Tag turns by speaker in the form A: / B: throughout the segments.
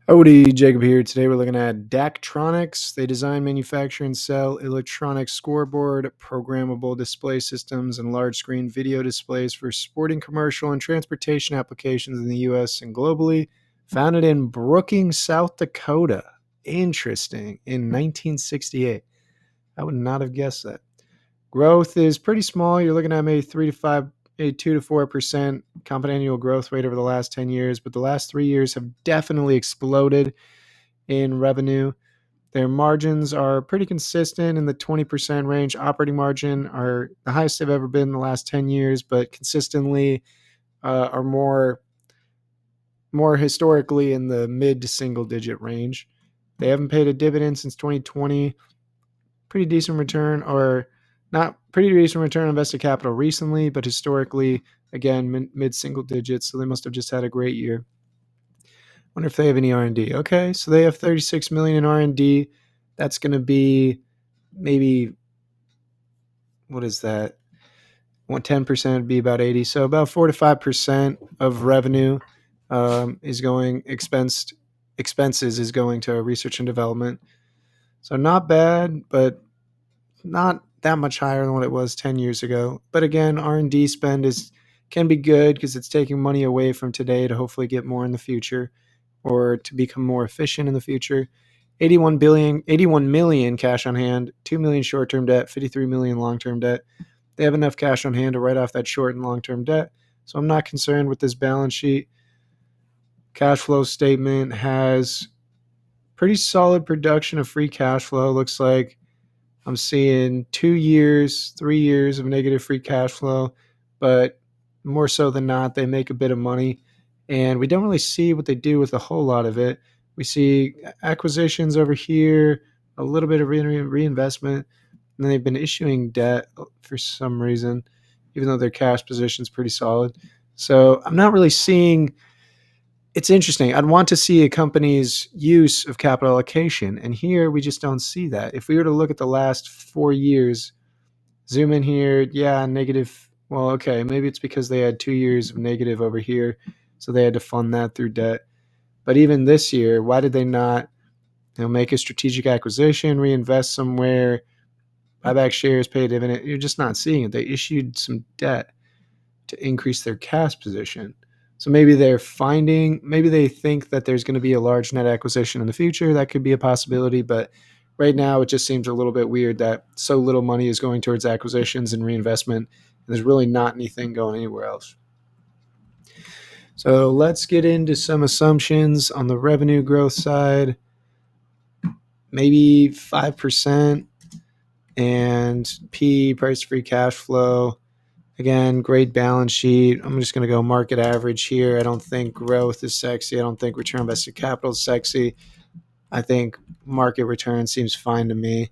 A: Howdy, Jacob here. Today we're looking at Daktronics. They design, manufacture, and sell electronic scoreboard, programmable display systems, and large screen video displays for sporting, commercial, and transportation applications in the US and globally. Founded in Brookings, South Dakota. Interesting. In 1968. I would not have guessed that. Growth is pretty small. You're looking at maybe 2 to 4% compound annual growth rate over the last 10 years, but the last 3 years have definitely exploded in revenue. Their margins are pretty consistent in the 20% range. Operating margin are the highest they've ever been in the last 10 years, but consistently are more historically in the mid to single digit range. They haven't paid a dividend since 2020. Pretty decent return, or not pretty decent return on invested capital recently, but historically, again, mid single digits. So they must have just had a great year. Wonder if they have any R&D. Okay, so they have $36 million in R&D. That's going to be maybe, what is that? 10% would be about 80. So about 4 to 5% of revenue is going expenses is going to research and development. So not bad, but not that much higher than what it was 10 years ago. But again, R&D spend can be good because it's taking money away from today to hopefully get more in the future or to become more efficient in the future. 81 million cash on hand, 2 million short-term debt, 53 million long-term debt. They have enough cash on hand to write off that short and long-term debt. So I'm not concerned with this balance sheet. Cash flow statement has pretty solid production of free cash flow. Looks like I'm seeing 2 years, 3 years of negative free cash flow, but more so than not, they make a bit of money. And we don't really see what they do with a whole lot of it. We see acquisitions over here, a little bit of reinvestment, and then they've been issuing debt for some reason, even though their cash position is pretty solid. So I'm not really seeing. It's interesting. I'd want to see a company's use of capital allocation, and here we just don't see that. If we were to look at the last 4 years, zoom in here, yeah, negative. Well, okay, maybe it's because they had 2 years of negative over here, so they had to fund that through debt. But even this year, why did they not, make a strategic acquisition, reinvest somewhere, buy back shares, pay a dividend? You're just not seeing it. They issued some debt to increase their cash position. So maybe maybe they think that there's going to be a large net acquisition in the future. That could be a possibility, but right now it just seems a little bit weird that so little money is going towards acquisitions and reinvestment, and there's really not anything going anywhere else. So let's get into some assumptions on the revenue growth side. Maybe 5%, and P, price free cash flow. Again, great balance sheet. I'm just going to go market average here. I don't think growth is sexy. I don't think return on invested capital is sexy. I think market return seems fine to me.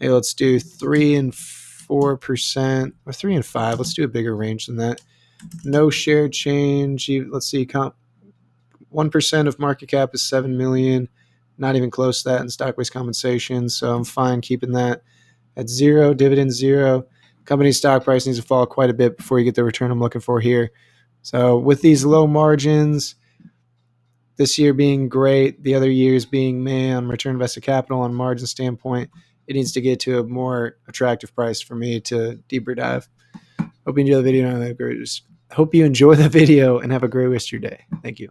A: Hey, let's do 3 and 4%, or 3 and 5. Let's do a bigger range than that. No share change. Let's see. 1% of market cap is 7 million. Not even close to that in stock-based compensation. So I'm fine keeping that at 0. Dividend 0. Company's stock price needs to fall quite a bit before you get the return I'm looking for here. So with these low margins, this year being great, the other years being on return invested capital on margin standpoint, it needs to get to a more attractive price for me to deeper dive. Hope you enjoy the video and have a great rest of your day. Thank you.